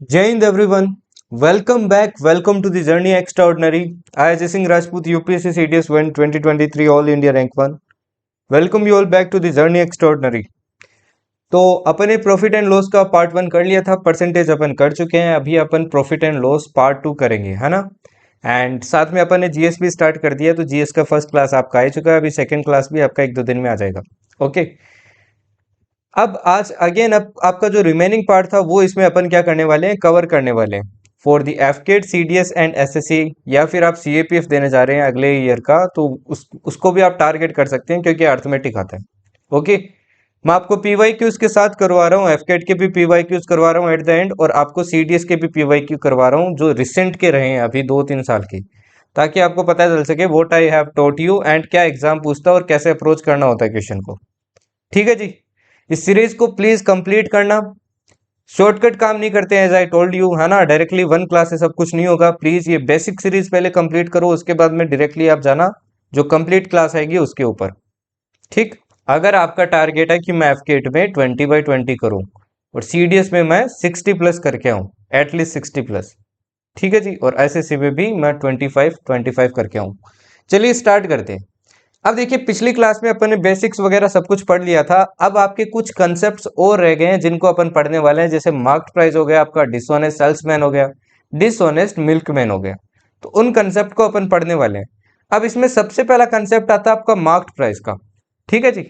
Jai Hind everyone. Welcome back. Welcome to the Journey Extraordinary. I Ajay Singh Rajput UPSC CDS 1 2023 All India Rank 1. Welcome you all back to the Journey Extraordinary. तो अपन ने profit and loss का part 1 कर लिया था, percentage अपन कर चुके हैं। अभी अपन प्रॉफिट एंड लॉस पार्ट 2 करेंगे, है ना। एंड साथ में अपन ने जीएस भी स्टार्ट कर दिया, तो जीएस का फर्स्ट क्लास आपका आ चुका है। अभी सेकंड क्लास भी आपका 1-2 दिन में आ जाएगा। ओके, अब आज अगेन अब आपका जो रिमेनिंग पार्ट था वो इसमें अपन क्या करने वाले हैं, कवर करने वाले हैं। For the AFCAT CDS and SSC, या फिर आप सीएपीएफ देने जा रहे हैं अगले ईयर का, तो उसको भी आप टारगेट कर सकते हैं क्योंकि अर्थमेटिक आता है। ओके, मैं आपको पीवाई क्यूज के साथ करवा रहा हूँ, एफकेट के भी पीवाई क्यूज करवा रहा हूँ एट द एंड, और आपको सीडीएस के भी पीवाई क्यू करवा रहा हूँ जो रिसेंट के रहे हैं अभी 2-3 साल के, ताकि आपको पता चल सके what I have taught you and क्या एग्जाम पूछता है और कैसे अप्रोच करना होता है क्वेश्चन को। ठीक है जी, इस सीरीज को प्लीज कंप्लीट करना। शॉर्टकट काम नहीं करते हैं, एज आई टोल्ड यू, है ना। डायरेक्टली 1 क्लास से सब कुछ नहीं होगा। प्लीज ये बेसिक सीरीज पहले कंप्लीट करो, उसके बाद में डायरेक्टली आप जाना जो कंप्लीट क्लास आएगी उसके ऊपर। ठीक, अगर आपका टारगेट है कि मैं एफकेट में 20/20 करूं और सीडीएस में मैं 60 प्लस करके आऊं, एटलीस्ट 60 प्लस, ठीक है जी, और एसएससी में भी मैं 25 करके आऊं। चलिए स्टार्ट करते हैं। अब देखिए, पिछली क्लास में अपन ने बेसिक्स वगैरह सब कुछ पढ़ लिया था। अब आपके कुछ कंसेप्ट्स और रह गए हैं जिनको अपन पढ़ने वाले हैं, जैसे मार्केट प्राइस हो गया आपका, डिसऑनेस्ट सेल्समैन हो गया, डिसऑनेस्ट मिल्कमैन हो गया। तो उन कंसेप्ट को अपन पढ़ने वाले हैं। अब इसमें सबसे पहला कंसेप्ट आता है आपका मार्केट प्राइस का। ठीक है जी,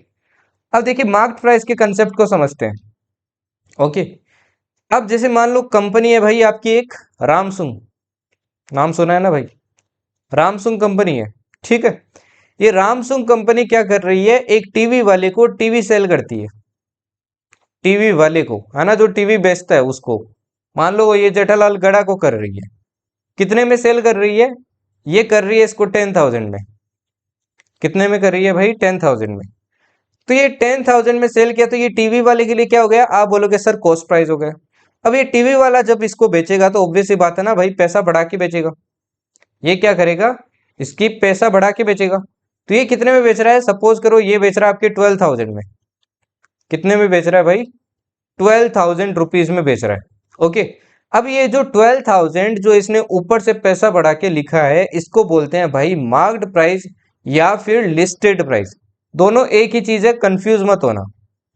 अब देखिए मार्केट प्राइस के कंसेप्ट को समझते हैं। ओके, अब जैसे मान लो कंपनी है भाई आपकी एक रामसुंग, नाम सुना है ना भाई, रामसुंग कंपनी है। ठीक है, ये रामसुंग कंपनी क्या कर रही है, एक टीवी वाले को टीवी सेल करती है। टीवी वाले को, है ना, जो टीवी बेचता है उसको। मान लो वो ये जेठालाल गड़ा को कर रही है। कितने में सेल कर रही है, ये कर रही है इसको 10,000 में। कितने में कर रही है भाई, 10,000 में। तो ये 10,000 में सेल किया, तो ये टीवी वाले के लिए क्या हो गया, आप बोलोगे सर कॉस्ट प्राइस हो गया। अब ये टीवी वाला जब इसको बेचेगा तो ऑब्वियस सी बात है ना भाई, पैसा बढ़ा के बेचेगा। ये क्या करेगा, इसकी पैसा बढ़ा के बेचेगा। तो ये कितने में बेच रहा है, सपोज करो ये बेच रहा है आपके 12,000 में। कितने में बेच रहा है भाई, 12,000 रुपीज में बेच रहा है। ओके, अब ये जो 12,000 जो इसने ऊपर से पैसा बढ़ा के लिखा है, इसको बोलते हैं भाई मार्क्ड प्राइस या फिर लिस्टेड प्राइस। दोनों एक ही चीज है, कंफ्यूज मत होना।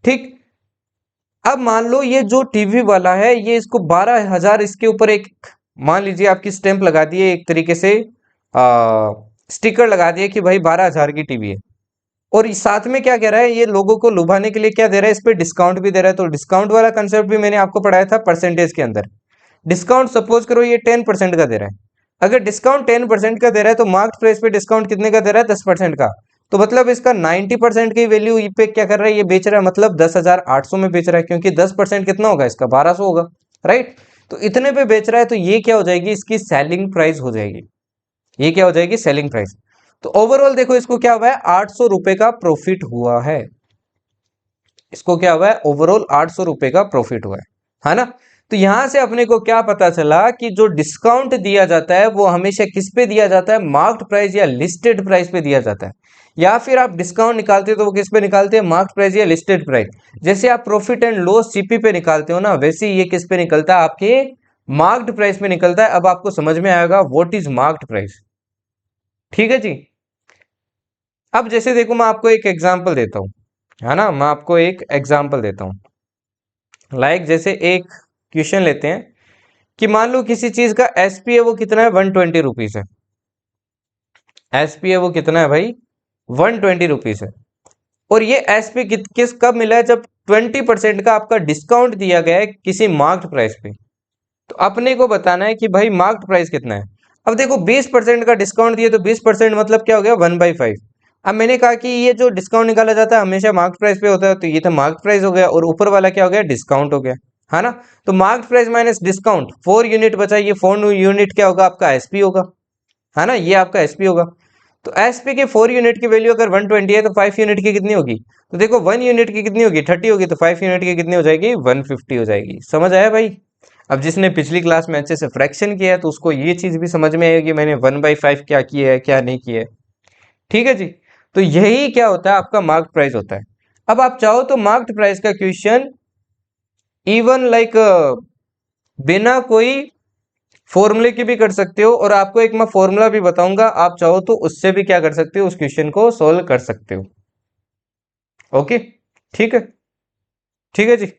ठीक, अब मान लो ये जो टीवी वाला है, ये इसको 12,000 इसके ऊपर एक, मान लीजिए आपकी स्टैंप लगा दिए, एक तरीके से स्टिकर लगा दिए कि भाई 12,000 की टीवी है। और साथ में क्या कह रहा है, ये लोगों को लुभाने के लिए क्या दे रहा है, इस पे डिस्काउंट भी दे रहा है। तो डिस्काउंट वाला कंसेप्ट भी मैंने आपको पढ़ाया था परसेंटेज के अंदर। डिस्काउंट सपोज करो ये 10% का दे रहा है। अगर डिस्काउंट 10% का दे रहा है तो मार्केट प्राइस पे डिस्काउंट कितने का दे रहा है, 10% का। तो मतलब इसका 90% की वैल्यू पे क्या कर रहा है, ये बेच रहा है, मतलब 10,800 में बेच रहा है, क्योंकि 10% कितना होगा इसका, 1,200 होगा, राइट। तो इतने पे बेच रहा है, तो ये क्या हो जाएगी, इसकी सेलिंग प्राइस हो जाएगी। ये क्या हो जाएगी, सेलिंग प्राइस। तो ओवरऑल देखो इसको क्या हुआ है, 800 रुपए का प्रॉफिट हुआ है। इसको क्या हुआ है, ओवरऑल 800 रुपए का प्रॉफिट हुआ है ना। तो यहां से अपने को क्या पता चला कि जो डिस्काउंट दिया जाता है वो हमेशा किस पे दिया जाता है, मार्क्ड प्राइस या लिस्टेड प्राइस पे दिया जाता है। या फिर आप डिस्काउंट निकालते हो तो वो किस पे निकालते हैं, मार्क्ड प्राइस या लिस्टेड प्राइस। जैसे आप प्रॉफिट एंड लॉस सीपी पे निकालते हो ना, वैसे ही ये किस पे निकलता है, आपके मार्क्ड प्राइस पे निकलता है। अब आपको समझ में आएगा व्हाट इज मार्क्ड प्राइस। ठीक है जी, अब जैसे देखो मैं आपको एक एग्जांपल देता हूं, है ना, मैं आपको एक एग्जांपल देता हूं। लाइक जैसे एक क्वेश्चन लेते हैं कि मान लो किसी चीज का एसपी है वो कितना है, 120 रुपीज है। एसपी है वो कितना है भाई, 120 रुपीज है। और ये एसपी किस कब मिला है, जब 20% का आपका डिस्काउंट दिया गया है किसी मार्क्ड प्राइस पे। तो अपने को बताना है कि भाई मार्क्ड प्राइस कितना है। अब देखो 20% का डिस्काउंट दिया, तो 20% मतलब क्या हो गया, 1/5। अब मैंने कहा कि ये जो डिस्काउंट निकाला जाता है हमेशा मार्केट प्राइस पे होता है, तो ये तो मार्केट प्राइस हो गया, और ऊपर वाला क्या हो गया, डिस्काउंट हो गया, है ना। तो market price minus discount, 4 unit बचा, ये 4 यूनिट क्या होगा, आपका एसपी होगा, है ना, ये आपका एसपी होगा। तो एसपी के 4 यूनिट की वैल्यू अगर 120 है, तो 5 यूनिट की कितनी होगी, तो देखो 1 यूनिट की कितनी होगी, 30 होगी, तो 5 यूनिट की कितनी हो जाएगी, 150 हो जाएगी। समझ आया भाई। अब जिसने पिछली क्लास में अच्छे से फ्रैक्शन किया है तो उसको ये चीज भी समझ में आएगी मैंने 1/5 क्या किया है क्या नहीं किया है। ठीक है जी, तो यही क्या होता है, आपका मार्केट प्राइस होता है। अब आप चाहो तो मार्केट प्राइस का क्वेश्चन इवन लाइक बिना कोई फॉर्मूले की भी कर सकते हो, और आपको एक मैं फॉर्मूला भी बताऊंगा, आप चाहो तो उससे भी क्या कर सकते हो, उस क्वेश्चन को सोल्व कर सकते हो। ओके, ठीक है, ठीक है जी।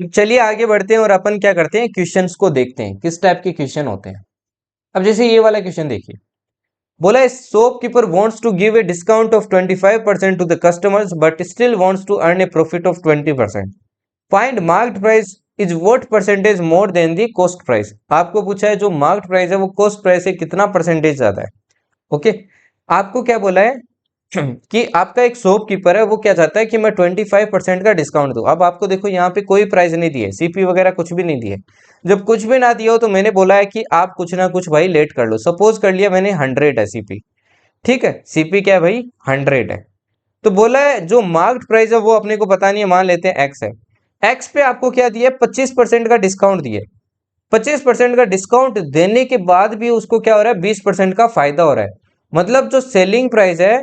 चलिए आगे बढ़ते हैं और अपन क्या करते हैं, क्वेश्चंस को देखते हैं किस टाइप के क्वेश्चन होते हैं। अब जैसे ये वाला क्वेश्चन देखिए, बोला है shopkeeper wants to give a discount of 25% to the customers but still wants to earn a profit of 20%। Find marked price is what percentage more than the cost price. आपको पूछा है जो मार्क्ड प्राइस है वो cost price से कितना percentage ज्यादा है। ओके, आपको क्या बोला है कि आपका एक शॉपकीपर है, वो क्या चाहता है कि मैं 25% का डिस्काउंट दूं। अब आपको देखो यहाँ पे कोई प्राइस नहीं दिए, सीपी वगैरह कुछ भी नहीं दिए। जब कुछ भी ना दिया हो तो मैंने बोला है कि आप कुछ ना कुछ भाई लेट कर लो। सपोज कर लिया मैंने 100 है सीपी, ठीक है, सीपी क्या है भाई, 100 है। तो बोला है जो मार्क्ड प्राइस है वो अपने को पता नहीं है, मान लेते हैं एक्स है। एक्स पे आपको क्या दिया, 25% का डिस्काउंट दिए। 25% का डिस्काउंट देने के बाद भी उसको क्या हो रहा है, 20% का फायदा हो रहा है। मतलब जो सेलिंग प्राइस है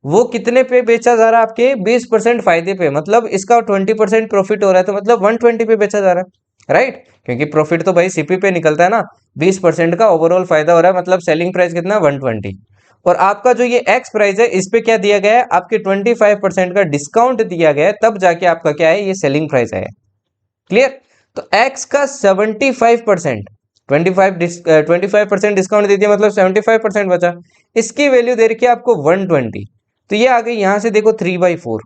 वो कितने पे बेचा जा रहा है, आपके 20% फायदे पे, मतलब इसका 20% प्रॉफिट हो रहा है, तो मतलब 120 पे बेचा जा रहा है, राइट। क्योंकि प्रॉफिट तो भाई सीपी पे निकलता है ना, 20% का ओवरऑल फायदा हो रहा है, मतलब सेलिंग प्राइस कितना, 120। और आपका जो ये एक्स प्राइस है इस पे क्या दिया गया है, आपके 25% का डिस्काउंट दिया गया है, तब जाके आपका क्या है, ये सेलिंग प्राइस है। क्लियर। तो x का 75%, 25% डिस्काउंट दे दिया, मतलब 75% बचा। इसकी वैल्यू दे रखी है आपको 120। तो ये आ गई यहां से देखो 3/4,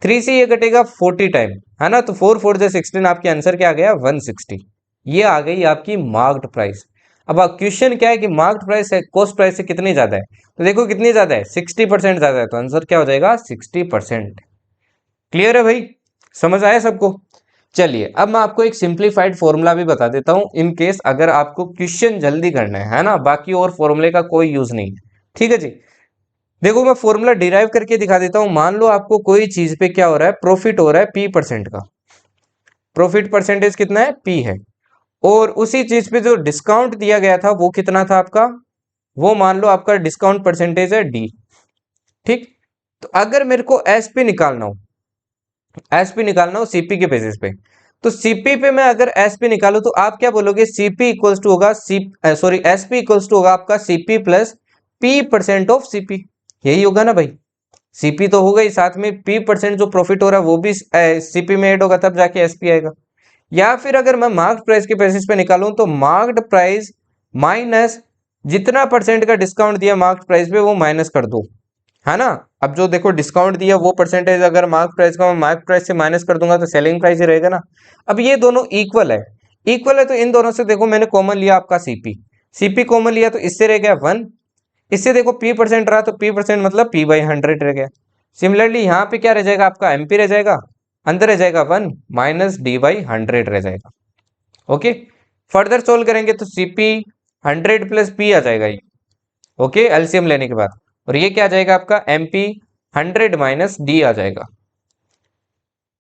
3 से ये कटेगा 40 टाइम, है ना। तो 4 4 16, आपके आंसर क्या आ गया, 160। ये आ गई आपकी मार्क्ड प्राइस। अब क्वेश्चन क्या है कि मार्क्ड प्राइस है कॉस्ट प्राइस से कितनी ज्यादा है, तो देखो कितनी ज्यादा है, 60% ज्यादा है, तो आंसर क्या हो जाएगा, 60%। क्लियर है भाई, समझ आया सबको। चलिए अब मैं आपको एक सिंप्लीफाइड फॉर्मूला भी बता देता हूं, इन केस अगर आपको क्वेश्चन जल्दी करना है ना, बाकी और फॉर्मूले का कोई यूज नहीं। ठीक है जी। देखो मैं फॉर्मूला डिराइव करके दिखा देता हूं। मान लो आपको कोई चीज पे क्या हो रहा है, प्रॉफिट हो रहा है P% का, प्रॉफिट परसेंटेज कितना है, P है। और उसी चीज पे जो डिस्काउंट दिया गया था वो कितना था आपका, वो मान लो आपका डिस्काउंट परसेंटेज है D। ठीक। तो अगर मेरे को एस पी निकालना हो, एसपी निकालना हो सीपी के बेसिस पे, तो सीपी पे मैं अगर एसपी निकालू तो आप क्या बोलोगे, सीपी इक्वल्स टू होगा एसपी इक्वल्स टू होगा आपका CP plus P% of CP. यही होगा ना भाई, सीपी तो होगा ही, साथ में P% जो प्रॉफिट हो रहा है वो भी सीपी में ऐड होगा, तब जाके एसपी आएगा। या फिर अगर मैं मार्क्ड प्राइस के बेसिस पे निकालूं तो मार्क्ड प्राइस माइनस जितना परसेंट का डिस्काउंट दिया मार्क्ड प्राइस पे वो माइनस कर दो, है ना। अब जो देखो डिस्काउंट दिया वो परसेंटेज अगर मार्क प्राइस का मैं मार्क प्राइस से माइनस कर दूंगा तो सेलिंग प्राइस ही रहेगा ना। अब ये दोनों इक्वल है, इक्वल है तो इन दोनों से देखो मैंने कॉमन लिया आपका सीपी, सीपी कॉमन लिया तो इससे रह गया 1, इससे देखो P% रहा तो P% मतलब P/100 रह गया। सिमिलरली यहाँ पे क्या रह जाएगा, आपका एमपी रह जाएगा, अंदर रह जाएगा 1 माइनस D/100 रह जाएगा। ओके, फर्दर सोल्व करेंगे तो सीपी 100 प्लस पी आ जाएगा ये। ओके, एलसीएम लेने के बाद, और ये क्या आ जाएगा आपका एमपी 100 माइनस डी आ जाएगा।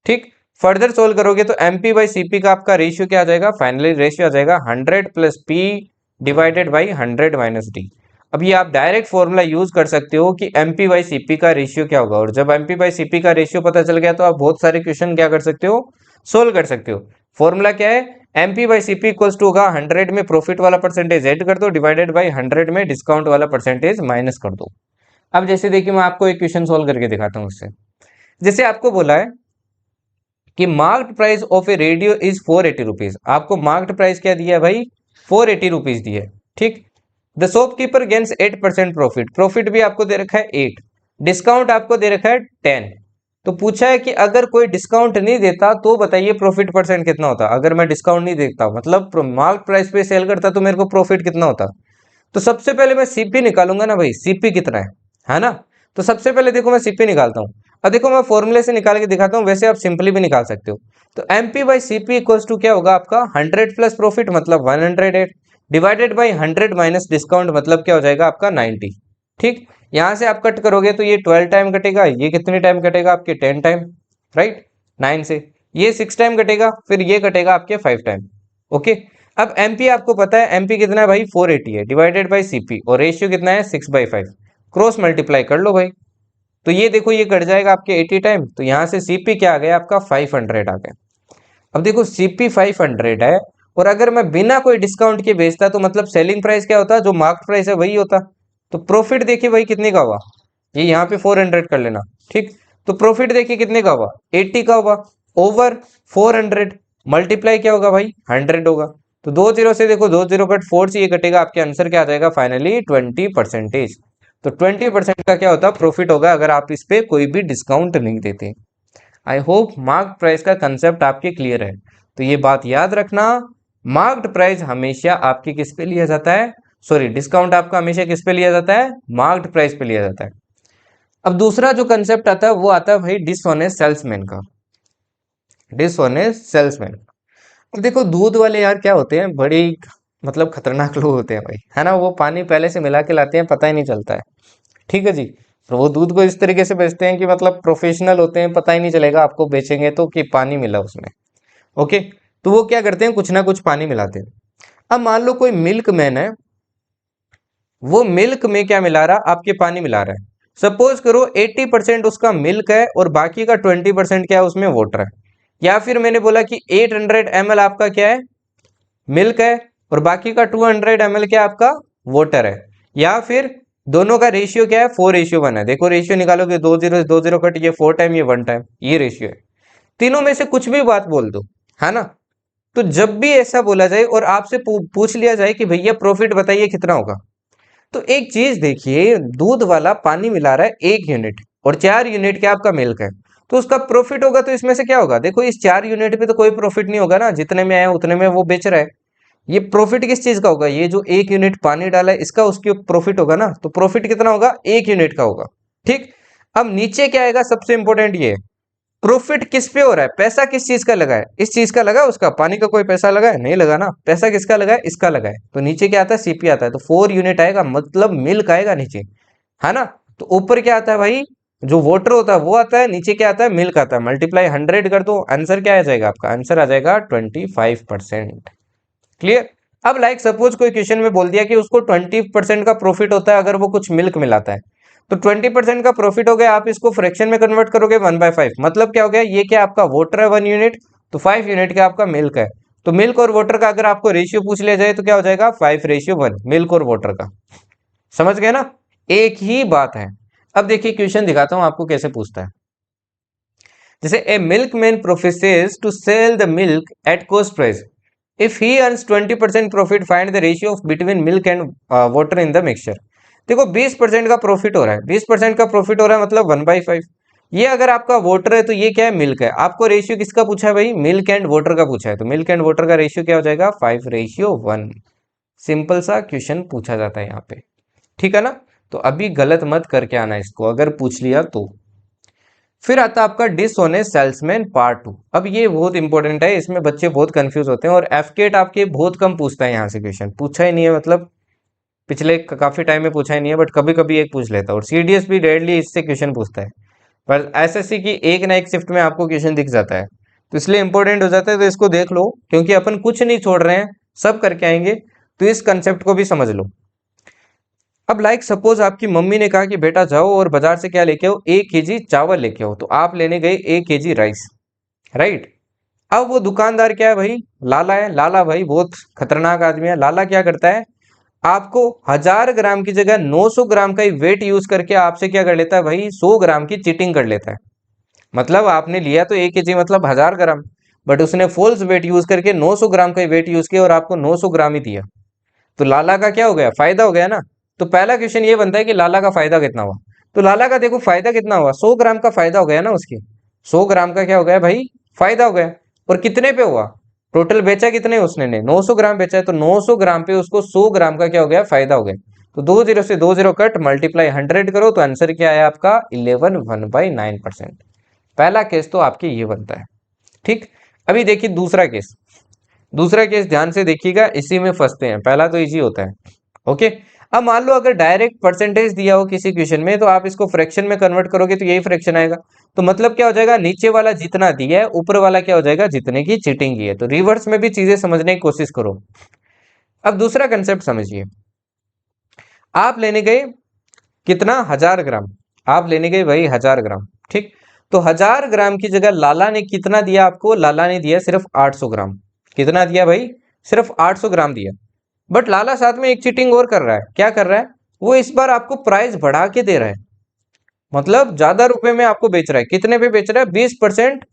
ठीक, फर्दर सोल्व करोगे तो एमपी बाई सीपी का आपका रेशियो क्या आ जाएगा, फाइनली रेशियो आ जाएगा 100 plus P divided by 100 minus D. अब ये आप डायरेक्ट फॉर्मूला यूज कर सकते हो कि एमपी बाई सीपी का रेशियो क्या होगा, और जब एमपी बाई सीपी का रेशियो पता चल गया तो आप बहुत सारे क्वेश्चन क्या कर सकते हो, सोल्व कर सकते हो। फॉर्मूला क्या है, MP by CP equals to होगा 100 में प्रॉफिट वाला परसेंटेज ऐड कर दो डिवाइडेड बाई 100 में डिस्काउंट वाला परसेंटेज माइनस कर दो। अब जैसे देखिए मैं आपको एक क्वेश्चन सोल्व करके दिखाता हूँ उससे। जैसे आपको बोला है कि marked price of A radio is 480 rupees, आपको मार्क्ड प्राइस क्या दिया है भाई, 480 रुपीज दिया है। ठीक, the shopkeeper gains 8% profit, profit भी आपको दे रखा है 8, डिस्काउंट आपको दे रखा है 10। तो पूछा है कि अगर कोई डिस्काउंट नहीं देता तो बताइए प्रॉफिट परसेंट कितना होता, अगर मैं डिस्काउंट नहीं देता मतलब मार्क प्राइस पे सेल करता तो मेरे को प्रॉफिट कितना होता। तो सबसे पहले मैं सीपी निकालूंगा ना भाई, सीपी कितना है ना। तो सबसे पहले देखो मैं सीपी निकालता हूँ। अब देखो मैं फॉर्मूले से निकाल के दिखाता हूँ, वैसे आप सिंपली भी निकाल सकते हो। तो MP by CP equals to क्या होगा आपका 100 प्लस प्रॉफिट मतलब 108 डिवाइडेड बाई 100 माइनस डिस्काउंट मतलब क्या हो जाएगा आपका 90। ठीक, यहां से आप कट करोगे तो ये 12 टाइम कटेगा, ये कितने टाइम कटेगा आपके 10 टाइम, राइट, 9 से ये 6 टाइम कटेगा, फिर ये कटेगा आपके 5 टाइम। ओके, अब एमपी आपको पता है एमपी कितना है भाई 480 है डिवाइडेड बाई सीपी, और रेशियो कितना है 6/5, क्रॉस मल्टीप्लाई कर लो भाई। तो ये देखो ये कट जाएगा आपके 80 टाइम, तो यहाँ से सीपी क्या आ गया आपका 500 आ गया। अब देखो CP 500 है, और अगर मैं बिना कोई डिस्काउंट के बेचता तो मतलब सेलिंग प्राइस क्या होता, जो मार्केट प्राइस है वही होता। तो प्रॉफिट देखिए भाई कितने का हुआ, ये यहाँ पे 400 कर लेना, ठीक। तो प्रॉफिट देखिए कितने का हुआ, 80 का हुआ, ओवर 400, मल्टीप्लाई क्या होगा भाई, 100 होगा। तो 2 जीरो से देखो, 2 जीरो कट 4 से ये कटेगा, आपके आंसर क्या आ जाएगा फाइनली, 20%। तो 20% का क्या होता है, प्रॉफिट होगा अगर आप इस पे कोई भी डिस्काउंट नहीं देते। आई होप मार्क्ड प्राइस का कंसेप्ट आपके क्लियर है। तो ये बात याद रखना, मार्क्ड प्राइस हमेशा आपके किस पे लिया जाता है, सॉरी डिस्काउंट आपका हमेशा किस पे लिया जाता है, मार्क्ड प्राइस पे लिया जाता है। अब दूसरा जो कंसेप्ट आता है वो आता है भाई डिसऑनेस्ट सेल्समैन का, डिसऑनेस्ट सेल्समैन। अब देखो दूध वाले यार क्या होते हैं, बड़ी मतलब खतरनाक लोग होते हैं भाई, है ना। वो पानी पहले से मिला के लाते हैं, पता ही नहीं चलता है, ठीक है जी। और वो दूध को इस तरीके से बेचते हैं कि मतलब प्रोफेशनल होते हैं, पता ही नहीं चलेगा आपको बेचेंगे तो कि पानी मिला उसमें। ओके, तो वो क्या करते हैं, कुछ ना कुछ पानी मिलाते हैं। अब मान लो कोई मिल्क मैन है, वो मिल्क में क्या मिला रहा, आपके पानी मिला रहा है। सपोज करो 80% उसका मिल्क है और बाकी का 20% क्या है, उसमें वाटर है। या फिर मैंने बोला कि 800 ml आपका क्या है, मिल्क है, और बाकी का 200 ml क्या आपका वाटर है। या फिर दोनों का रेशियो क्या है, 4:1 है। देखो रेशियो निकालोगे, 2 जीरो से 2 जीरो कट, ये 4 टाइम, ये 1 टाइम, ये रेशियो है। तीनों में से कुछ भी बात बोल दो, है ना। तो जब भी ऐसा बोला जाए और आपसे पूछ लिया जाए कि भैया प्रॉफिट बताइए कितना होगा, तो एक चीज देखिए, दूध वाला पानी मिला रहा है 1 यूनिट, और 4 यूनिट क्या आपका मिल्क है, तो उसका प्रॉफिट होगा। तो इसमें से क्या होगा, देखो इस 4 यूनिट पे तो कोई प्रॉफिट नहीं होगा ना, जितने में आया उतने में वो बेच रहा है। ये प्रॉफिट किस चीज का होगा, ये जो 1 यूनिट पानी डाला है इसका, उसकी प्रॉफिट होगा ना। तो प्रॉफिट कितना होगा, 1 यूनिट का होगा, ठीक। अब नीचे क्या आएगा, सबसे इंपॉर्टेंट ये, प्रॉफिट किस पे हो रहा है, पैसा किस चीज का लगा है, इस चीज का लगा है, उसका पानी का कोई पैसा लगा है, नहीं लगा ना। पैसा किसका लगा है, इसका लगा है। तो नीचे क्या आता है, CP आता है। तो 4 यूनिट आएगा, मतलब मिल्क आएगा नीचे, है ना। तो ऊपर क्या आता है भाई, जो वाटर होता है वो आता है, नीचे क्या आता है, मिल्क आता है। मल्टीप्लाई 100 कर दो, आंसर क्या आ जाएगा आपका, आंसर आ जाएगा 25%। क्लियर। अब लाइक सपोज कोई क्वेश्चन में बोल दिया कि उसको 20% का प्रॉफिट होता है अगर वो कुछ मिल्क मिलाता है। तो 20% का प्रॉफिट हो गया, आप इसको फ्रैक्शन में कन्वर्ट करोगे 1/5, मतलब क्या हो गया, ये क्या आपका वाटर है 1 यूनिट, तो 5 यूनिट का आपका मिल्क है। तो मिल्क और वाटर का अगर आपको रेशियो पूछ लिया जाए तो क्या हो जाएगा, 5:1, मिल्क और वाटर का। समझ गए ना, एक ही बात है। अब देखिए क्वेश्चन दिखाता हूं आपको कैसे पूछता है। जैसे a milkman professes to sell the milk at cost price, if he earns 20% profit, find the ratio of between milk and water in the mixture. देखो 20% का प्रॉफिट हो रहा है, 20% का प्रॉफिट हो रहा है मतलब 1/5। ये अगर आपका वाटर है तो ये क्या है, मिल्क है। आपको रेशियो किसका पूछा है भाई, मिल्क एंड वाटर का पूछा है। तो मिल्क एंड वाटर का रेशियो क्या हो जाएगा, 5:1। सिंपल सा क्वेश्चन पूछा जाता है यहाँ पे, ठीक है ना। तो अभी गलत मत करके आना इसको, अगर पूछ लिया तो। फिर आता है आपका डिसऑनेस्ट सेल्समैन पार्ट 2। अब ये बहुत इंपॉर्टेंट है, इसमें बच्चे बहुत कंफ्यूज होते हैं, और एफकेट आपके बहुत कम पूछता है यहाँ से क्वेश्चन, पूछा ही नहीं है मतलब, पिछले काफी टाइम में पूछा ही नहीं है, बट कभी कभी एक पूछ लेता है। और CDS भी रेयरली इससे क्वेश्चन पूछता है, पर SSC की एक ना एक शिफ्ट में आपको क्वेश्चन दिख जाता है, तो इसलिए इंपॉर्टेंट हो जाता है। तो इसको देख लो, क्योंकि अपन कुछ नहीं छोड़ रहे हैं, सब करके आएंगे, तो इस कंसेप्ट को भी समझ लो। अब लाइक सपोज आपकी मम्मी ने कहा कि बेटा जाओ और बाजार से क्या लेके आओ, 1 kg चावल लेके आओ। तो आप लेने गए 1 kg राइस, राइट। अब वो दुकानदार क्या है भाई, लाला है। लाला भाई बहुत खतरनाक आदमी है। लाला क्या करता है, आपको 1000 ग्राम की जगह 900 ग्राम का ही वेट यूज करके आपसे क्या कर लेता है भाई, 100 ग्राम की चीटिंग कर लेता है। मतलब आपने लिया तो 1 kg मतलब 1000 ग्राम, बट उसने फॉल्स वेट यूज करके 900 ग्राम का ही वेट यूज किया और आपको 900 ग्राम ही दिया। तो लाला का क्या हो गया, फायदा हो गया ना। तो पहला क्वेश्चन ये बनता है कि लाला का फायदा कितना हुआ। तो लाला का देखो फायदा कितना हुआ, 100 ग्राम का फायदा हो गया ना उसकी, 100 ग्राम का क्या हो गया भाई, फायदा हो गया। और कितने पे हुआ, टोटल बेचा कितने उसने ने, 900 ग्राम बेचा है, तो 900 ग्राम पे उसको 100 ग्राम का क्या हो गया, फायदा हो गया। तो 2 जीरो से 2 जीरो कट, मल्टीप्लाई 100 करो, तो आंसर क्या है आपका 11, 1/9%। पहला केस तो आपके ये बनता है, ठीक। अभी देखिए दूसरा केस, दूसरा केस ध्यान से देखिएगा, इसी में फंसते हैं। पहला तो इजी होता है, ओके। अब मान लो अगर डायरेक्ट परसेंटेज दिया हो किसी क्वेश्चन में, तो आप इसको फ्रैक्शन में कन्वर्ट करोगे तो यही फ्रैक्शन आएगा। तो मतलब क्या हो जाएगा, नीचे वाला जितना दिया है ऊपर वाला क्या हो जाएगा, जितने की चीटिंग की है। तो रिवर्स में भी चीजें समझने की कोशिश करो। अब दूसरा कंसेप्ट समझिए, आप लेने गए कितना, 1000 ग्राम, आप लेने गए भाई 1000 ग्राम, ठीक। तो 1000 ग्राम की जगह लाला ने कितना दिया आपको? लाला ने दिया सिर्फ 800 ग्राम। कितना दिया भाई? सिर्फ 800 ग्राम दिया। बट लाला साथ में एक चीटिंग और कर रहा है। क्या कर रहा है? वो इस बार आपको प्राइस बढ़ा के दे रहा है, मतलब ज्यादा रुपए में आपको बेच रहा है। कितने पे बेच रहा है? 20%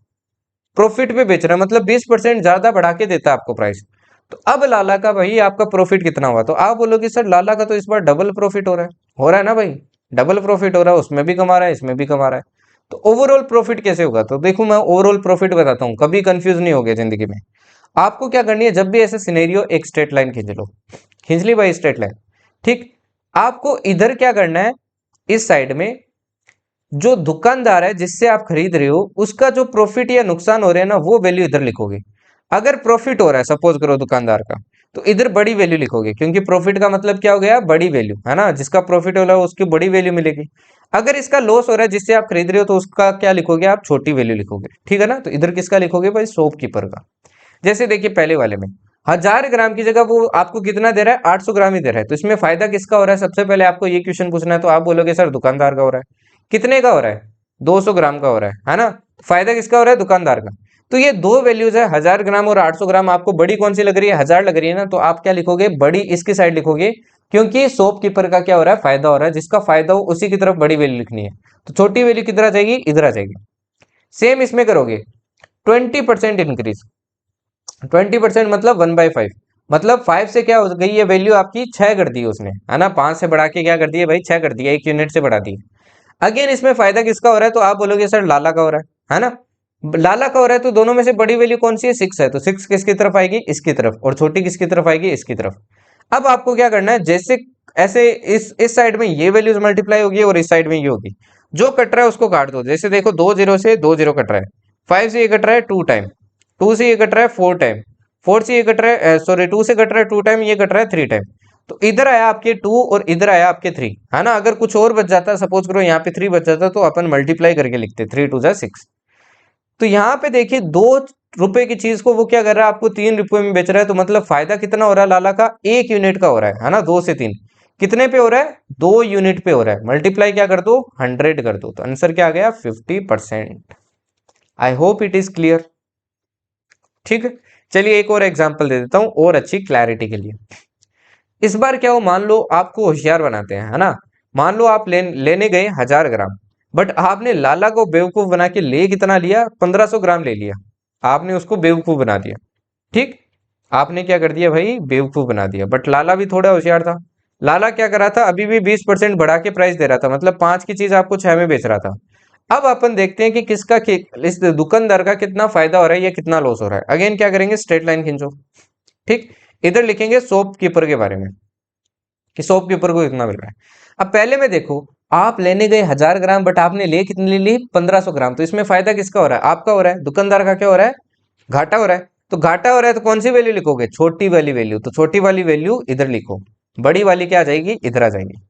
प्रॉफिट पे बेच रहा है, मतलब 20% ज्यादा बढ़ा के देता है आपको प्राइस। तो अब लाला का भाई आपका प्रॉफिट कितना हुआ? तो आप बोलोगे सर लाला का तो इस बार डबल प्रॉफिट हो रहा है ना भाई, डबल प्रॉफिट हो रहा है, उसमें भी कमा रहा है, इसमें भी कमा रहा है। तो ओवरऑल प्रॉफिट कैसे होगा? तो देखो मैं ओवरऑल प्रॉफिट बताता हूँ, कभी कंफ्यूज नहीं हो गया जिंदगी में। आपको क्या करनी है, जब भी ऐसे सिनेरियो, एक स्ट्रेट लाइन खींच लो, खींच ली भाई स्ट्रेट लाइन। ठीक, आपको इधर क्या करना है, इस साइड में जो दुकानदार है जिससे आप खरीद रहे हो, उसका जो प्रॉफिट या नुकसान हो रहा है ना, वो वैल्यू इधर लिखोगे। अगर प्रॉफिट हो रहा है सपोज करो दुकानदार का, तो इधर बड़ी वैल्यू लिखोगे, क्योंकि प्रॉफिट का मतलब क्या हो गया? बड़ी वैल्यू, है ना। जिसका प्रॉफिट हो रहा है उसकी बड़ी वैल्यू मिलेगी। अगर इसका लॉस हो रहा है जिससे आप खरीद रहे हो, तो उसका क्या लिखोगे? आप छोटी वैल्यू लिखोगे, ठीक है ना। तो इधर किसका लिखोगे भाई? शॉपकीपर का। जैसे देखिए पहले वाले में 1000 ग्राम की जगह वो आपको कितना दे रहा है? 800 ग्राम ही दे रहा है। तो इसमें फायदा किसका हो रहा है? सबसे पहले आपको ये क्वेश्चन पूछना है, तो आप बोलोगे सर दुकानदार का हो रहा है। कितने का हो रहा है? 200 ग्राम का हो रहा है ना। फायदा किसका हो रहा है? दुकानदार का। तो ये दो वैल्यूज है, 1000 ग्राम और 800 ग्राम। आपको बड़ी कौन सी लग रही है? 1000 लग रही है ना, तो आप क्या लिखोगे? बड़ी इसकी साइड लिखोगे, क्योंकि शॉपकीपर का क्या हो रहा है? फायदा हो रहा है। जिसका फायदा हो उसी की तरफ बड़ी वैल्यू लिखनी है। तो छोटी वैल्यू किधर आ जाएगी? इधर आ जाएगी। सेम इसमें करोगे, 20% इंक्रीज। 20% मतलब 1/5, मतलब 5 से क्या हो गई है वैल्यू आपकी? 6 कर दी उसने, है ना। 5 से बढ़ा के क्या कर दिया भाई? 6 कर दिया, 1 यूनिट से बढ़ा दी। अगेन इसमें फायदा किसका हो रहा है? तो आप बोलोगे सर लाला का हो रहा है ना। लाला का हो रहा है, तो दोनों में से बड़ी वैल्यू कौन सी है? 6 है, तो 6 किसकी तरफ आएगी? इसकी तरफ। और छोटी किसकी तरफ आएगी? इसकी तरफ। अब आपको क्या करना है, जैसे ऐसे इस साइड में ये वैल्यूज मल्टीप्लाई होगी और इस साइड में ये होगी। जो कट रहा है उसको काट दो। जैसे देखो 2 जीरो से 2 जीरो कट रहा है, 5 से ये कट रहा है 2 टाइम, 2 से ये कट रहा है 4 टाइम, 4 से ये कट रहा है, सॉरी 2 से कट रहा है 2 टाइम, ये कट रहा है 3 टाइम। तो इधर आया आपके 2 और इधर आया आपके 3, है ना। अगर कुछ और बच जाता, सपोज करो यहाँ पे 3 बच जाता, तो अपन मल्टीप्लाई करके लिखते 3 टू जा 6। तो यहाँ पे देखिए 2 रुपए की चीज को वो क्या कर रहा है? आपको 3 रुपए में बेच रहा है। तो मतलब फायदा कितना हो रहा है लाला का? 1 यूनिट का हो रहा है ना। 2 से 3 कितने पे हो रहा है? 2 यूनिट पे हो रहा है। मल्टीप्लाई क्या कर दो? 100 कर दो। तो आंसर क्या आ गया? 50%। I hope it is clear. ठीक है, चलिए एक और एग्जांपल दे देता हूं और अच्छी क्लैरिटी के लिए। इस बार क्या हो, मान लो आपको होशियार बनाते हैं, है ना। मान लो आप लेने गए 1000 ग्राम, बट आपने लाला को बेवकूफ बना के ले कितना लिया? 1500 ग्राम ले लिया। आपने उसको बेवकूफ बना दिया। ठीक, आपने क्या कर दिया भाई? बेवकूफ बना दिया। बट लाला भी थोड़ा होशियार था। लाला क्या कर रहा था? अभी भी 20% बढ़ा के प्राइस दे रहा था, मतलब 5 की चीज आपको 6 में बेच रहा था। अब अपन देखते हैं कि इस दुकानदार का कितना फायदा हो रहा है या कितना लॉस हो रहा है। अगेन क्या करेंगे? स्ट्रेट लाइन खींचो। ठीक, इधर लिखेंगे शॉपकीपर के बारे में, कि शॉपकीपर को इतना मिल रहा है। अब पहले में देखो, आप लेने गए 1000 ग्राम, बट आपने ले कितनी ली? 1500 ग्राम। तो इसमें फायदा किसका हो रहा है? आपका हो रहा है। दुकानदार का क्या हो रहा है? घाटा हो रहा है। तो घाटा हो रहा है, तो कौन सी वैल्यू लिखोगे? छोटी वाली वैल्यू। तो छोटी वाली वैल्यू इधर लिखो, बड़ी वाली क्या आ जाएगी? इधर आ जाएगी।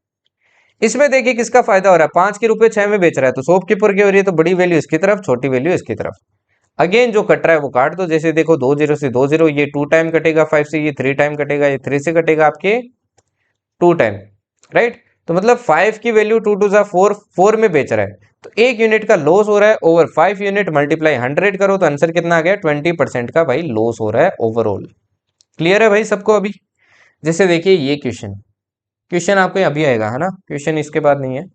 इसमें देखिए किसका फायदा हो रहा है? 5 के रुपए 6 में बेच रहा है, तो शॉपकीपर की हो रही है। तो बड़ी वैल्यू इसकी तरफ, छोटी वैल्यू इसकी तरफ। अगेन जो कट रहा है वो काट दो। जैसे देखो 2 जीरो से 2 जीरो, ये 2 टाइम कटेगा, 5 से ये 3 टाइम कटेगा, ये 3 से कटेगा आपके 2 टाइम, राइट। तो मतलब 5 की वैल्यू 2 टू जा 4, 4 में बेच रहा है। तो 1 यूनिट का लॉस हो रहा है ओवर 5 यूनिट, मल्टीप्लाई 100 करो, तो आंसर कितना आ गया? 20% का भाई लॉस हो रहा है ओवरऑल। क्लियर है भाई सबको अभी? जैसे देखिए ये क्वेश्चन, क्वेश्चन आपको अभी आएगा, है ना। क्वेश्चन इसके बाद नहीं है।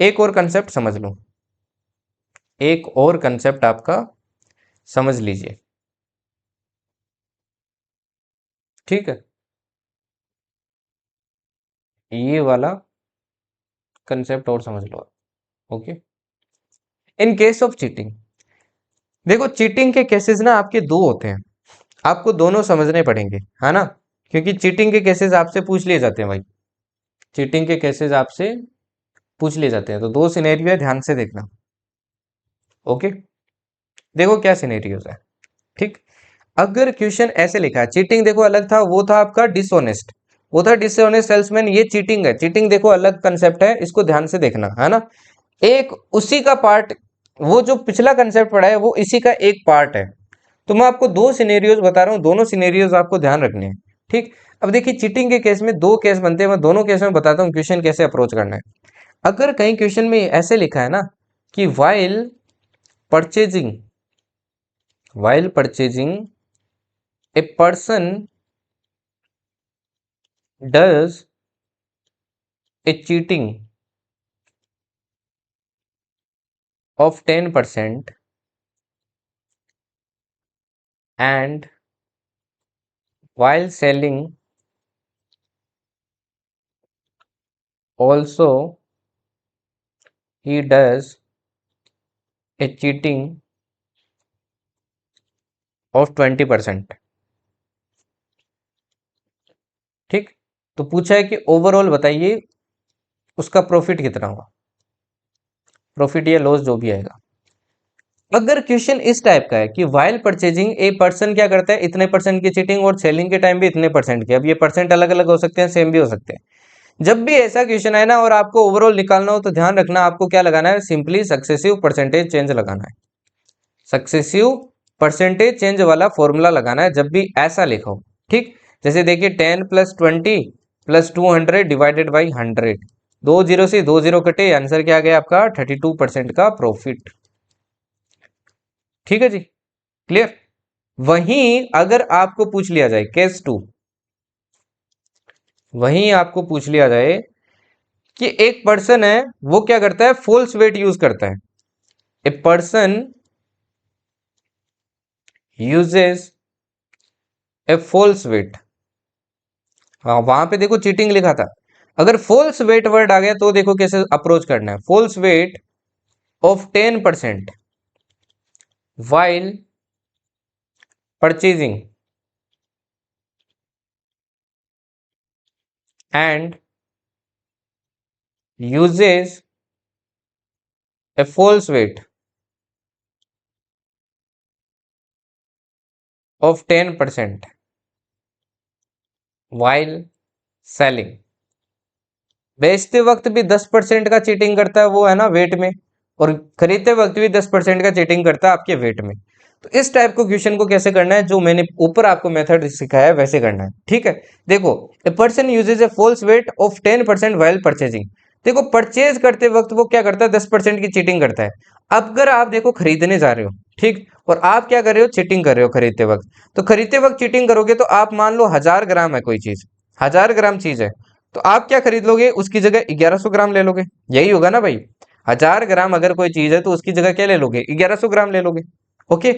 एक और कंसेप्ट समझ लो, एक और कंसेप्ट आपका समझ लीजिए, ठीक है। ये वाला कंसेप्ट और समझ लो, okay. In case of cheating, देखो चीटिंग के केसेस ना आपके दो होते हैं, आपको दोनों समझने पड़ेंगे, है ना। क्योंकि चीटिंग के केसेस आपसे पूछ लिए जाते हैं भाई, चीटिंग के केसेस आपसे पूछ लिए जाते हैं। तो दो सिनेरियो है, ध्यान से देखना, ओके। देखो क्या सिनेरियोज है, ठीक। अगर क्वेश्चन ऐसे लिखा है, चीटिंग देखो अलग था, वो था आपका डिसऑनेस्ट, वो था डिसऑनेस्ट सेल्समैन। ये चीटिंग है, चीटिंग देखो अलग कंसेप्ट है, इसको ध्यान से देखना, है ना। एक उसी का पार्ट, वो जो पिछला कंसेप्ट पढ़ा है वो इसी का एक पार्ट है। तो मैं आपको दो सिनेरियोज बता रहा हूँ, दोनों सिनेरियोज आपको ध्यान रखने हैं, ठीक। अब देखिए चीटिंग के केस में दो केस बनते हैं, मैं दोनों केस में बताता हूँ क्वेश्चन कैसे अप्रोच करना है। अगर कहीं क्वेश्चन में ऐसे लिखा है ना कि while purchasing, while purchasing, a person does a cheating of 10% and while selling also he does a cheating of 20%। ठीक, तो पूछा है कि ओवरऑल बताइए उसका प्रॉफिट कितना होगा, प्रॉफिट या लॉस जो भी आएगा। अगर क्वेश्चन इस टाइप का है कि वाइल परचेजिंग ए पर्सन क्या करता है इतने परसेंट की चीटिंग और सेलिंग के टाइम भी इतने परसेंट की, अब ये परसेंट अलग अलग हो सकते हैं, सेम भी हो सकते हैं। जब भी ऐसा क्वेश्चन आए ना और आपको ओवरऑल निकालना हो तो ध्यान रखना आपको क्या लगाना है, सिंपली सक्सेसिव परसेंटेज चेंज लगाना है, सक्सेसिव परसेंटेज चेंज वाला फॉर्मूला लगाना है जब भी ऐसा लिखा हो। ठीक, जैसे देखिए 10 + 20 + 200 डिवाइडेड बाई 100, 2 जीरो से 2 जीरो कटे, आंसर क्या आ गया आपका 32% का प्रॉफिट। ठीक है जी, क्लियर। वहीं अगर आपको पूछ लिया जाए केस 2, वहीं आपको पूछ लिया जाए कि एक पर्सन है वो क्या करता है, फॉल्स वेट यूज करता है, a person uses a false weight. हाँ, वहां पे देखो चीटिंग लिखा था, अगर फॉल्स वेट वर्ड आ गया तो देखो कैसे अप्रोच करना है, false weight of 10% while purchasing and uses a false weight of 10% while selling. बेचते वक्त भी 10% का चीटिंग करता है वो है ना वेट में, और खरीदते वक्त भी 10% का चीटिंग करता है आपके वेट में। तो इस टाइप को क्वेश्चन को कैसे करना है, जो मैंने ऊपर आपको मेथड सिखाया है वैसे करना है। ठीक है, देखो a person uses a false weight of 10% while purchasing. देखो परचेज करते वक्त वो क्या करता है, 10% की चीटिंग करता है। अब अगर आप देखो खरीदने जा रहे हो, ठीक, और आप क्या कर रहे हो, चीटिंग कर रहे हो खरीदते वक्त, तो खरीदते वक्त चीटिंग करोगे तो आप मान लो 1000 ग्राम है कोई चीज, 1000 ग्राम चीज है, तो आप क्या खरीद लोगे, उसकी जगह 1100 ग्राम ले लोगे, यही होगा ना भाई। 1000 ग्राम अगर कोई चीज है तो उसकी जगह क्या ले लोगे, 1100 ग्राम ले लोगे। ओके,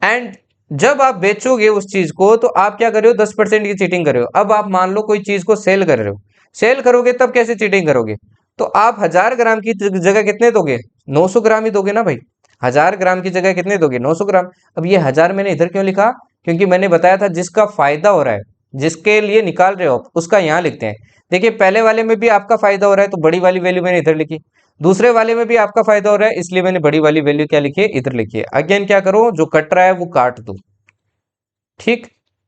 एंड जब आप बेचोगे उस चीज को तो आप क्या कर रहे हो, 10% की चीटिंग कर रहे हो। अब आप मान लो कोई चीज को सेल कर रहे हो, सेल करोगे तब कैसे चीटिंग करोगे, तो आप 1000 ग्राम की जगह कितने दोगे, 900 ग्राम ही दोगे ना भाई। 1000 ग्राम की जगह कितने दोगे, 900 ग्राम। अब ये 1000 मैंने इधर क्यों लिखा, क्योंकि मैंने बताया था जिसका फायदा हो रहा है, जिसके लिए निकाल रहे हो आप, उसका यहाँ लिखते हैं। देखिए पहले वाले में भी आपका फायदा हो रहा है तो बड़ी वाली वैल्यू मैंने इधर लिखी, दूसरे वाले में भी आपका फायदा हो रहा है इसलिए मैंने बड़ी वाली वैल्यू क्या लिखी है, इधर लिखी है। अगेन क्या करो, जो कट रहा है वो काट दो। ठीक,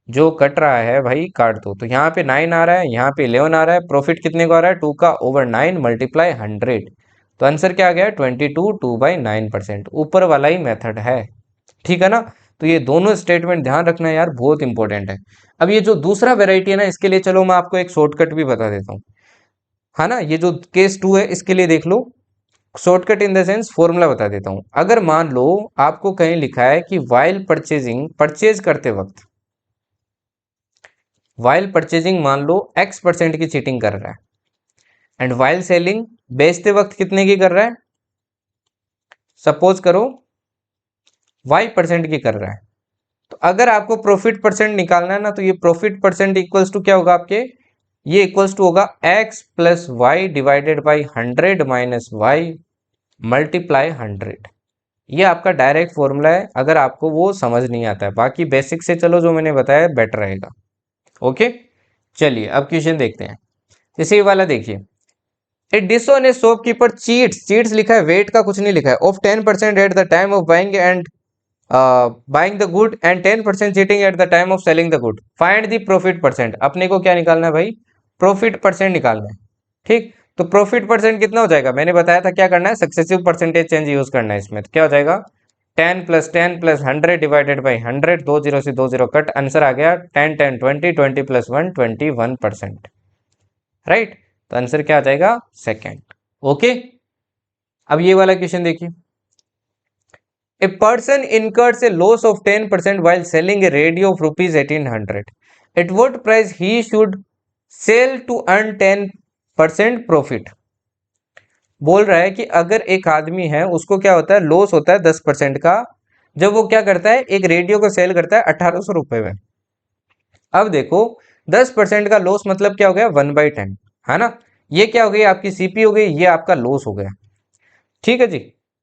जो कट रहा है भाई काट दो। तो यहाँ पे 9 आ रहा है, यहाँ पे 11 आ रहा है, प्रॉफिट कितने को आ रहा है, 2 का ओवर 9 मल्टीप्लाई 100, तो आंसर क्या आ गया 22, 2/9%। ऊपर वाला ही मेथड है, ठीक है ना। तो ये दोनों स्टेटमेंट ध्यान रखना यार, बहुत इंपॉर्टेंट है। अब ये जो दूसरा वेराइटी है ना, इसके लिए चलो मैं आपको एक शॉर्टकट भी बता देता हूँ, है ना। ये जो केस 2 है इसके लिए देख लो, shortcut in the sense formula बता देता हूं। अगर मान लो आपको कहीं लिखा है कि वाइल परचेजिंग, परचेज करते वक्त, वाइल परचेजिंग मान लो X% की चीटिंग कर रहा है, एंड वाइल सेलिंग बेचते वक्त कितने की कर रहा है, सपोज करो Y% की कर रहा है। तो अगर आपको प्रॉफिट परसेंट निकालना है ना, तो ये प्रॉफिट परसेंट इक्वल्स टू क्या होगा आपके, ये इक्वल्स टू होगा X + Y divided by 100 minus Y multiply 100। ये आपका डायरेक्ट फॉर्मूला है अगर आपको वो समझ नहीं आता है, बाकी बेसिक से चलो जो मैंने बताया बेटर रहेगा। ओके, चलिए अब क्वेश्चन देखते हैं। जैसे ये वाला देखिए, ए डिसऑनेस्ट शॉपकीपर चीट्स, चीट्स लिखा है, वेट का कुछ नहीं लिखा है, of 10% at the time of buying and buying the good and 10% cheating at the time of selling the good, find the profit percent. अपने को क्या निकालना है भाई, प्रॉफिट परसेंट निकालना है। ठीक, तो प्रॉफिट परसेंट कितना हो जाएगा, मैंने बताया था क्या करना है, सक्सेसिव परसेंटेज चेंज यूज करना है इसमें। तो क्या हो जाएगा 10 + 10 + 100 डिवाइडेड बाई 100, 2 जीरो से 2 जीरो कट, आंसर आ गया 10 10 20, 20 + 1 21%। राइट, तो आंसर क्या आ जाएगा सेकेंड। ओके, अब ये वाला क्वेश्चन देखिए, a person incurs a loss of 10% while selling a radio of rupees 1800. At what price he should sell to earn 10% profit? बोल रहा है कि अगर एक आदमी है उसको क्या होता है, लॉस होता है 10% का, जब वो क्या करता है, एक रेडियो को सेल करता है 1800 रुपए में। अब देखो 10% का लॉस मतलब क्या हो गया, 1/10, है ना। ये क्या हो गई, आपकी सीपी हो गई, ये आपका लॉस हो गया। ठीक है जी।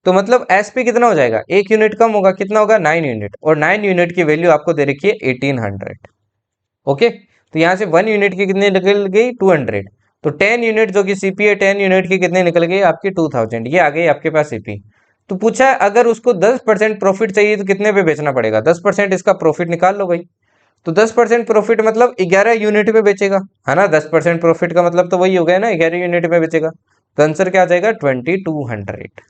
तो मतलब एसपी कितना हो जाएगा, 1 यूनिट कम होगा, कितना होगा, 9 यूनिट, और 9 यूनिट की वैल्यू आपको दे रखी है 1800। ओके, तो यहाँ से 1 यूनिट की कितनी निकल गई, 200। तो 10 यूनिट जो कि सीपी है, 10 यूनिट की कितनी निकल गई आपकी, 2000। ये आ गई आपके पास सीपी। तो पूछा है अगर उसको 10% प्रॉफिट चाहिए तो कितने पे बेचना पड़ेगा, 10% इसका प्रॉफिट निकाल लो भाई। तो 10% प्रॉफिट मतलब 11 यूनिट में बेचेगा, है ना। 10% प्रॉफिट का मतलब तो वही हो गया ना, 11 यूनिट में बेचेगा। तो आंसर क्या आ जाएगा, 2200।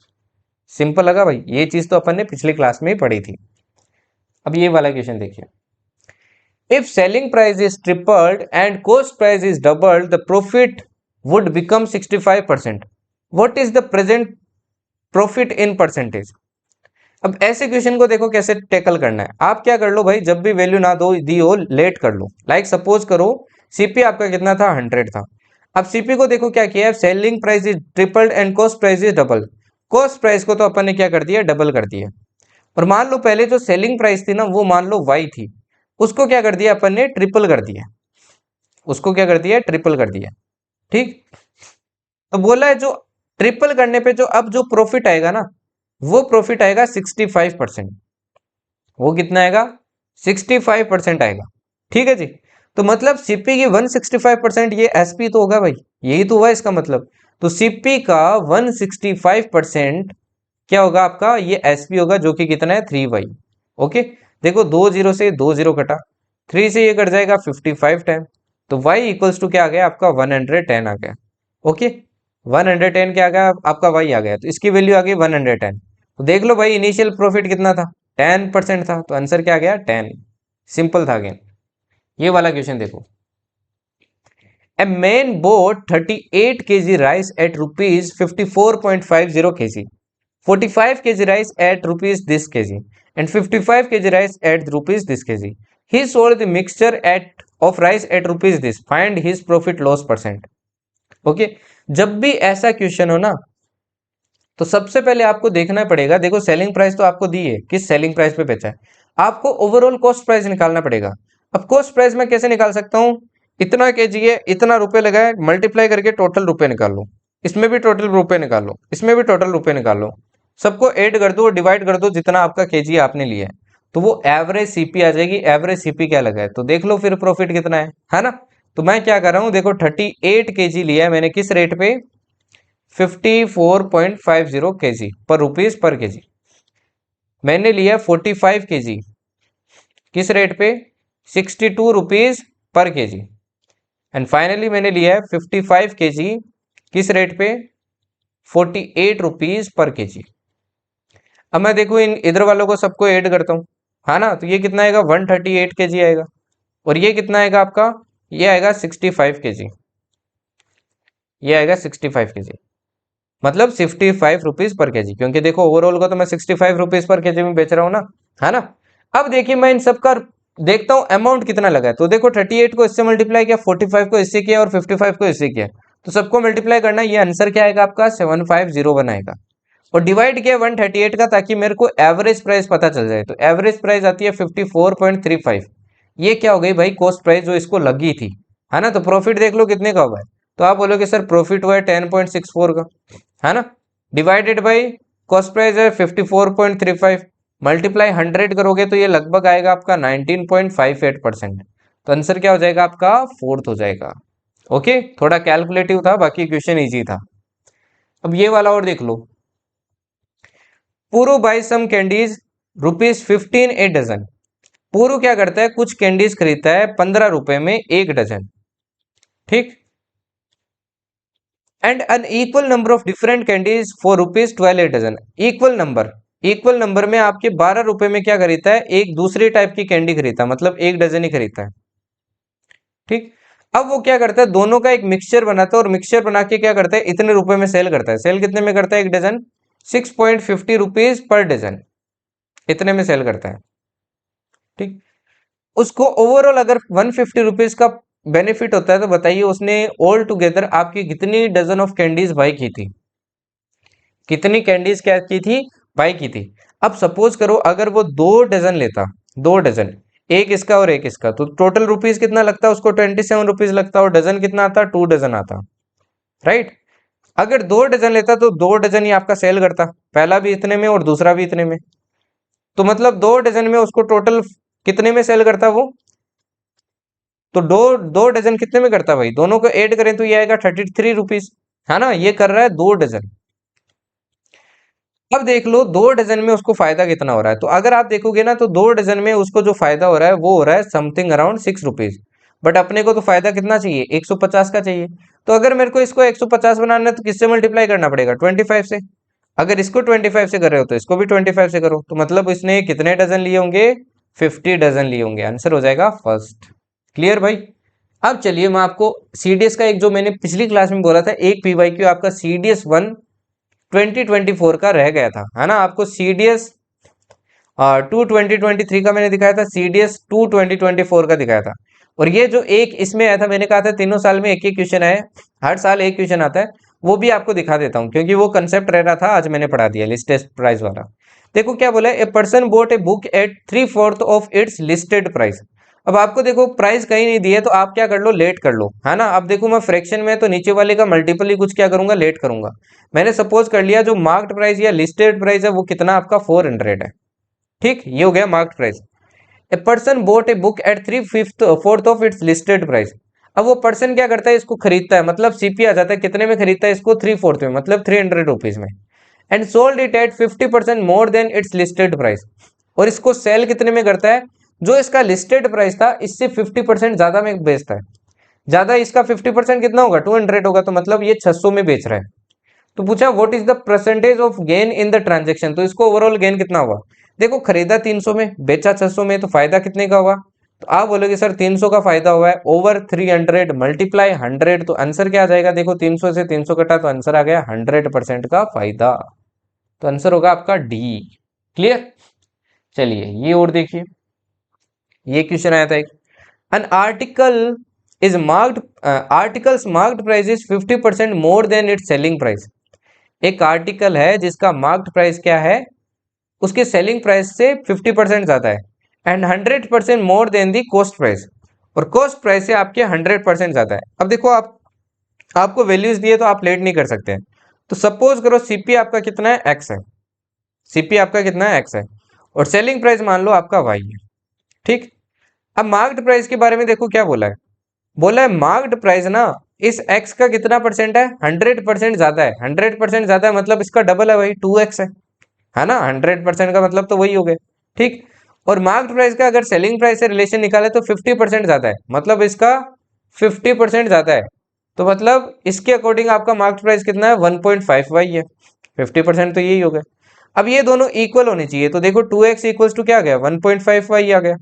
सिंपल लगा भाई, ये चीज तो अपन ने पिछली क्लास में ही पढ़ी थी। अब ये वाला क्वेश्चन देखिए, if selling price is tripled and cost price is doubled the profit would become 65%। What is the present profit in percentage. अब ऐसे क्वेश्चन को देखो कैसे टैकल करना है। आप क्या कर लो भाई, जब भी वैल्यू ना दो दी हो, लेट कर लो। लाइक सपोज करो सीपी आपका कितना था, 100 था। अब सीपी को देखो क्या किया है, selling price is tripled and cost price is double. Cost price को तो अपन ने क्या कर दिया, डबल कर दिया। और मान लो पहले जो सेलिंग प्राइस थी ना, वो मान लो वाई थी, उसको क्या कर दिया अपन ने, ट्रिपल कर दिया। उसको क्या कर दिया, ट्रिपल कर दिया। ठीक, तो बोला है जो ट्रिपल करने पे जो अब जो प्रॉफिट आएगा ना, वो प्रॉफिट आएगा 65%। वो कितना आएगा, 65% आएगा। ठीक है जी। तो मतलब सीपी की 165%, ये एसपी तो होगा भाई, यही तो हुआ इसका मतलब। तो सीपी का 165% क्या होगा आपका, ये एसपी होगा, जो कि कितना है, 3y। ओके, देखो 2 0 से 2 0 कटा, 3 से ये कट जाएगा 55 टाइम। तो y इक्वल्स टू क्या आ गया आपका, 110 आ गया। ओके, 110 क्या आ गया आपका, y आ गया। तो इसकी वैल्यू आ गई 110। तो देख लो भाई, इनिशियल प्रॉफिट कितना था, 10% था। तो आंसर क्या आ गया, 10। सिंपल था अगेन। ये वाला क्वेश्चन देखो, A man bought 38 kg rice at rupees 54.50 kg, 45 kg rice at rupees this kg, and 55 kg rice at rupees this kg. He sold the mixture at of rice at rupees this. Find his profit loss percent. Okay, जब भी ऐसा question हो ना, तो सबसे पहले आपको देखना पड़ेगा, देखो सेलिंग प्राइस तो आपको दी है, किस सेलिंग प्राइस पे बेचा है, आपको ओवरऑल कॉस्ट प्राइस निकालना पड़ेगा। अब कॉस्ट प्राइस मैं कैसे निकाल सकता हूँ, इतना केजी है, इतना रुपए लगा है, मल्टीप्लाई करके टोटल रुपए निकाल लो। इसमें भी टोटल रुपए निकाल लो, इसमें भी टोटल रुपए निकाल लो। सबको ऐड कर दो, डिवाइड कर दो, जितना आपका केजी आपने लिया है, तो वो एवरेज सीपी आ जाएगी। एवरेज सीपी क्या लगा है, तो देख लो फिर प्रॉफिट कितना है ना। तो मैं क्या कर रहा हूँ, देखो 38 केजी लिया है मैंने, किस रेट पे, 54.50 केजी पर रुपीज पर केजी। मैंने लिया 45 केजी, किस रेट पे, 62 rupees per KG. And finally मैंने लिया है 55 केजी, किस रेट पे, 48 रुपीज पर केजी। अब मैं देखूं इन इधर वालों को सबको ऐड करता हूं, है ना। तो ये कितना आएगा, 138 केजी आएगा। और ये कितना आएगा आपका, ये आएगा 65 केजी। ये आएगा 65 केजी, मतलब 65 रुपीज पर केजी, क्योंकि देखो ओवरऑल को तो मैं 65 रुपीज पर केजी में बेच रहा हूँ ना, है ना। अब देखिए मैं इन सब का देखता हूँ अमाउंट कितना लगा है। तो देखो 38 को इससे मल्टीप्लाई किया, 45 को इससे किया, और 55 को इससे किया। तो सबको मल्टीप्लाई करना, ये आंसर क्या आएगा आपका, 7501 आएगा। और डिवाइड किया 138 का, ताकि मेरे को एवरेज प्राइस पता चल जाए। तो एवरेज प्राइस आती है 54.35। ये क्या हो गई भाई, कॉस्ट प्राइस जो इसको लगी थी, है ना। तो प्रॉफिट देख लो कितने का हुआ है। तो आप बोलोगे सर प्रॉफिट हुआ है 10.64 का, है ना। डिवाइडेड बाई कॉस्ट प्राइस है 54.35, मल्टीप्लाई 100 करोगे तो ये लगभग आएगा आपका 19.58%। तो आंसर क्या हो जाएगा आपका, फोर्थ हो जाएगा। ओके, थोड़ा कैलकुलेटिव था, बाकी क्वेश्चन इजी था। अब ये वाला और देख लो, Puru buy some candies ₹15 a dozen. Puru क्या करता है, कुछ कैंडीज खरीदता है 15 रुपए में एक डजन। ठीक, and an equal number of different candies for ₹12 a dozen. Equal number में आपके 12 रुपए में क्या खरीदता है, एक दूसरी टाइप की कैंडी खरीदता है, मतलब एक डजन ही खरीदता है। ठीक, अब वो क्या करता है, दोनों का एक मिक्सचर बनाता है, और मिक्सचर बना के क्या करता है, इतने रुपए में सेल करता है। सेल कितने में करता है, एक डजन 6.50 रुपीज पर डजन। इतने में सेल करता है, ठीक। उसको ओवरऑल अगर 150 रुपीज का बेनिफिट होता है तो बताइए उसने ऑल टुगेदर आपकी कितनी डजन ऑफ कैंडीज बाई की थी, कितनी कैंडीज क्या की थी, बाई की थी। अब सपोज करो अगर वो 2 डजन लेता, 2 डजन, एक इसका और एक इसका, तो टोटल रुपीज कितना लगता है उसको, 27 रुपीज लगता, और डजन कितना आता, 2 डजन आता, राइट। अगर 2 डजन लेता तो 2 डजन ही आपका सेल करता, पहला भी इतने में और दूसरा भी इतने में, तो मतलब 2 डजन में उसको टोटल कितने में सेल करता वो, तो दो 2 डजन कितने में करता भाई, दोनों को ऐड करें तो ये आएगा 33 रुपीज, है ना, ये कर रहा है 2 डजन। अब देख लो 2 डजन में उसको फायदा कितना हो रहा है, तो अगर आप देखोगे ना तो 2 डजन में उसको जो फायदा हो रहा है वो हो रहा है समथिंग अराउंड 6 रुपीज, बट अपने को तो फायदा कितना चाहिए, 150 का चाहिए। तो अगर मेरे को इसको 150 बनाना है तो किससे मल्टीप्लाई करना पड़ेगा, 25 से। अगर इसको 25 से कर रहे हो तो इसको भी 25 से करो, तो मतलब इसने कितने डजन लिए होंगे, 50 डजन लिए होंगे, आंसर हो जाएगा फर्स्ट। क्लियर भाई। अब चलिए मैं आपको सीडीएस का एक जो मैंने पिछली क्लास में बोला था, एक पीवाईक्यू आपका सीडीएस 1 2024 का रह गया था, है ना, आपको सीडीएस 2 2023 का मैंने दिखाया था, सीडीएस 2 2024 का दिखाया था। और ये जो एक इसमें आया था, मैंने कहा था तीनों साल में एक एक क्वेश्चन आए, हर साल एक क्वेश्चन आता है, वो भी आपको दिखा देता हूँ क्योंकि वो कंसेप्ट रह रहा था, आज मैंने पढ़ा दिया लिस्टेड प्राइस वाला। देखो क्या बोला है, a person bought a book at 3/4 of its listed price. अब आपको देखो प्राइस कहीं नहीं दिए तो आप क्या कर लो, लेट कर लो, है ना। अब देखो मैं फ्रैक्शन में तो नीचे वाले का मल्टीपल ही कुछ क्या करूंगा, लेट करूंगा। मैंने सपोज कर लिया जो मार्क्ड प्राइस या लिस्टेड प्राइस है वो कितना आपका 400 है, ठीक, ये हो गया marked price. A person bought a book at 3/4 of its listed price. अब वो पर्सन क्या करता है, इसको खरीदता है, मतलब सीपी आ जाता है, कितने में खरीदता है इसको, 3/4 में, मतलब 300 रुपीज में, and sold it at 50% more than it's listed price. और इसको सेल कितने में करता है, जो इसका लिस्टेड प्राइस था इससे 50% ज्यादा में बेचता है। ज्यादा इसका 50% कितना होगा, 200 होगा, तो मतलब ये 600 में बेच रहा है। तो पूछा what is the percentage of gain in the transaction, तो इसको ओवरऑल गेन कितना हुआ। देखो खरीदा 300 में, बेचा 600 में, तो फायदा कितने का हुआ, तो आप बोलोगे सर 300 का फायदा हुआ है ओवर 300 मल्टीप्लाई 100, तो आंसर क्या आ जाएगा, देखो 300 से 300 कटा तो आंसर आ गया 100% का फायदा, तो आंसर होगा आपका डी। क्लियर। चलिए ये और देखिए, ये क्वेश्चन आया था एक, an article is marked, articles marked price is 50% more than it's selling price. एक आर्टिकल है जिसका मार्क्ड प्राइस क्या है, उसके सेलिंग प्राइस से 50% ज्यादा है, and 100% more than the cost price, और कॉस्ट प्राइस से आपके 100% ज्यादा है। अब देखो आप, आपको वैल्यूज दिए तो आप लेट नहीं कर सकते हैं। तो सपोज करो सीपी आपका कितना है, एक्स है, सीपी आपका कितना है, एक्स है, और सेलिंग प्राइस मान लो आपका वाई है, ठीक। अब मार्क्ड प्राइस के बारे में देखो क्या बोला है, बोला है मार्क्ड प्राइस ना इस एक्स का कितना परसेंट है, 100% ज्यादा है, 100% ज्यादा है मतलब इसका डबल है भाई, 2x है ना, 100% का मतलब तो वही हो गया, ठीक। और मार्क्ड प्राइस का अगर सेलिंग प्राइस से रिलेशन निकाले तो 50% ज्यादा है, मतलब इसका 50% ज्यादा है, तो मतलब इसके अकॉर्डिंग आपका मार्क्ड प्राइस कितना है, 1.5y है, 50% तो यही हो गया। अब ये दोनों इक्वल होने चाहिए, तो देखो 2x इक्वल्स टू क्या आ गया, 1.5y आ गया,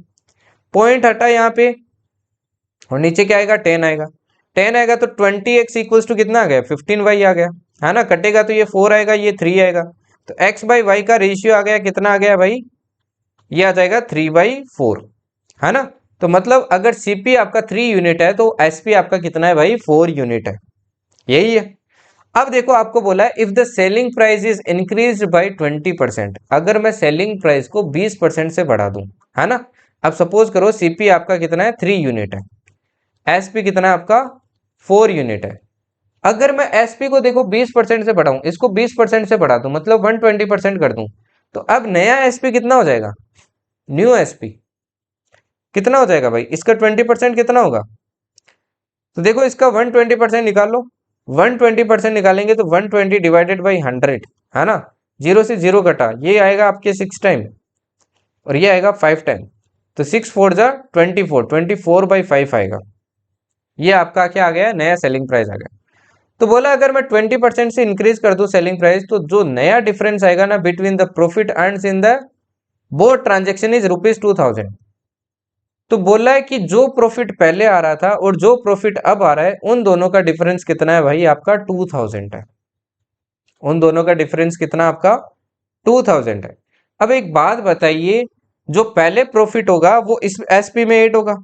पॉइंट हटा यहाँ पे, और नीचे क्या आएगा, 10 आएगा, 10 आएगा तो 20x इक्वल्स टू कितना आ गया, 15y आ गया, है ना, कटेगा तो ये 4 आएगा, ये 3 आएगा, तो x बाई वाई का रेशियो आ गया, कितना आ गया भाई, ये आ जाएगा 3/4, है ना। तो मतलब अगर सीपी आपका 3 यूनिट है तो एसपी आपका कितना है भाई, 4 यूनिट है, यही है। अब देखो आपको बोला है if the selling price is increase by 20%, अगर मैं सेलिंग प्राइस को 20% से बढ़ा दूं, है ना। अब सपोज करो सीपी आपका कितना है, 3 यूनिट है, एसपी कितना है आपका, 4 यूनिट है। अगर मैं एसपी को देखो 20% से बढ़ाऊं, इसको 20% से बढ़ा दूं, मतलब 120% कर दूं, तो अब नया एसपी कितना हो जाएगा, न्यू एसपी कितना हो जाएगा भाई, इसका 20% कितना होगा, तो देखो इसका 120% निकाल लो, 120% निकालेंगे तो 120 डिवाइडेड बाई 100, है ना, जीरो से जीरो कटा, ये आएगा आपके 6 टाइम, और ये आएगा 5 टाइम, तो 6 4 जा 24, 24/5 आएगा, ये आपका क्या आ गया, नया सेलिंग प्राइस आ गया। तो बोला अगर मैं 20% से इंक्रीज कर दूं सेलिंग प्राइस, तो जो नया डिफरेंस आएगा ना between the profit earns in the both transaction is ₹2000। तो बोला है कि जो प्रॉफिट पहले आ रहा था और जो प्रॉफिट अब आ रहा है उन दोनों का डिफरेंस कितना है भाई, आपका 2000 है, उन दोनों का डिफरेंस कितना आपका 2000 है। अब एक बात बताइए, जो पहले प्रॉफिट होगा वो इस एसपी में ऐड होगा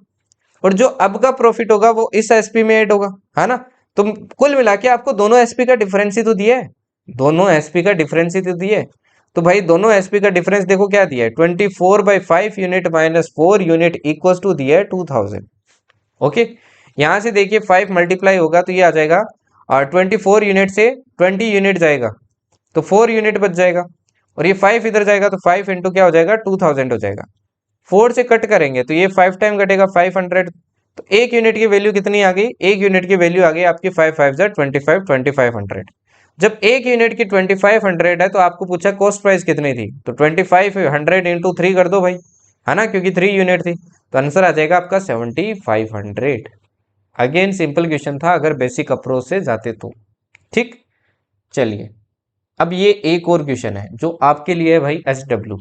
और जो अब का प्रॉफिट होगा वो इस एसपी में ऐड होगा, है ना। तो कुल मिला के आपको दोनों एसपी का डिफरेंस ही तो दिया है, दोनों एसपी का डिफरेंस ही तो दिया है। तो भाई दोनों एसपी का डिफरेंस देखो क्या दिया है, 24/5 unit minus 4 unit equal to दिया है 2000। ओके, यहां से देखिए 5 मल्टीप्लाई होगा तो ये आ जाएगा, और 24 यूनिट से 20 यूनिट जाएगा तो 4 यूनिट बच जाएगा, और ये 5 इधर जाएगा तो 5 इंटू क्या हो जाएगा, 2000 हो जाएगा। 4 से कट करेंगे तो ये 5 टाइम कटेगा 500, तो एक यूनिट की वैल्यू कितनी आ गई, एक यूनिट की वैल्यू आ गई आपकी 5 5 जा 25, 2500। जब एक यूनिट की 2500 है तो आपको पूछा कॉस्ट प्राइस कितनी थी, तो 2500 इंटू 3 कर दो भाई, है ना, क्योंकि 3 यूनिट थी, तो आंसर आ जाएगा आपका 7500। अगेन सिंपल क्वेश्चन था अगर बेसिक अप्रोच से जाते तो। ठीक, चलिए अब ये एक और क्वेश्चन है जो आपके लिए है भाई SW,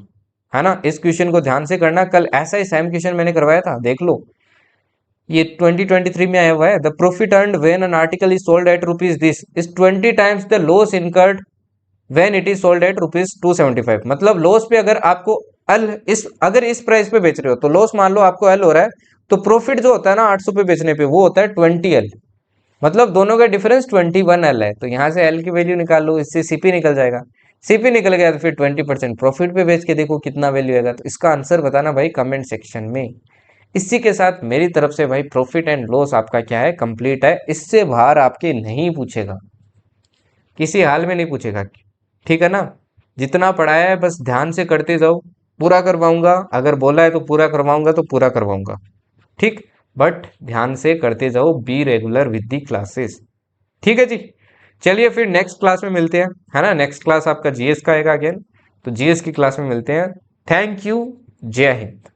है ना। इस क्वेश्चन को ध्यान से करना, कल ऐसा ही सेम क्वेश्चन मैंने करवाया था, देख लो। ये 2023 में आया हुआ है, the profit earned when an article is sold at rupees this is 20 times the loss incurred when it is sold at rupees 275। मतलब लॉस पे अगर आपको अगर इस प्राइस पे बेच रहे हो तो लॉस मान लो आपको एल हो रहा है, तो प्रॉफिट जो होता है ना 800 पे बेचने पे वो होता है 20L। मतलब दोनों का डिफरेंस 21L है, तो यहाँ से एल की वैल्यू निकाल लो, इससे सीपी निकल जाएगा। सीपी निकल गया तो फिर 20% प्रॉफिट पे बेच के देखो कितना वैल्यू आएगा। तो इसका आंसर बताना भाई कमेंट सेक्शन में। इसी के साथ मेरी तरफ से भाई प्रॉफिट एंड लॉस आपका क्या है, कंप्लीट है। इससे बाहर आपके नहीं पूछेगा, किसी हाल में नहीं पूछेगा, ठीक है ना। जितना पढ़ाया है बस ध्यान से करते जाओ, पूरा करवाऊंगा, अगर बोला है तो पूरा करवाऊंगा तो पूरा करवाऊंगा, ठीक। बट ध्यान से करते जाओ, be regular with the classes, ठीक है जी। चलिए फिर नेक्स्ट क्लास में मिलते हैं, है ना। नेक्स्ट क्लास आपका जीएस का आएगा अगेन, तो जीएस की क्लास में मिलते हैं। थैंक यू, जय हिंद।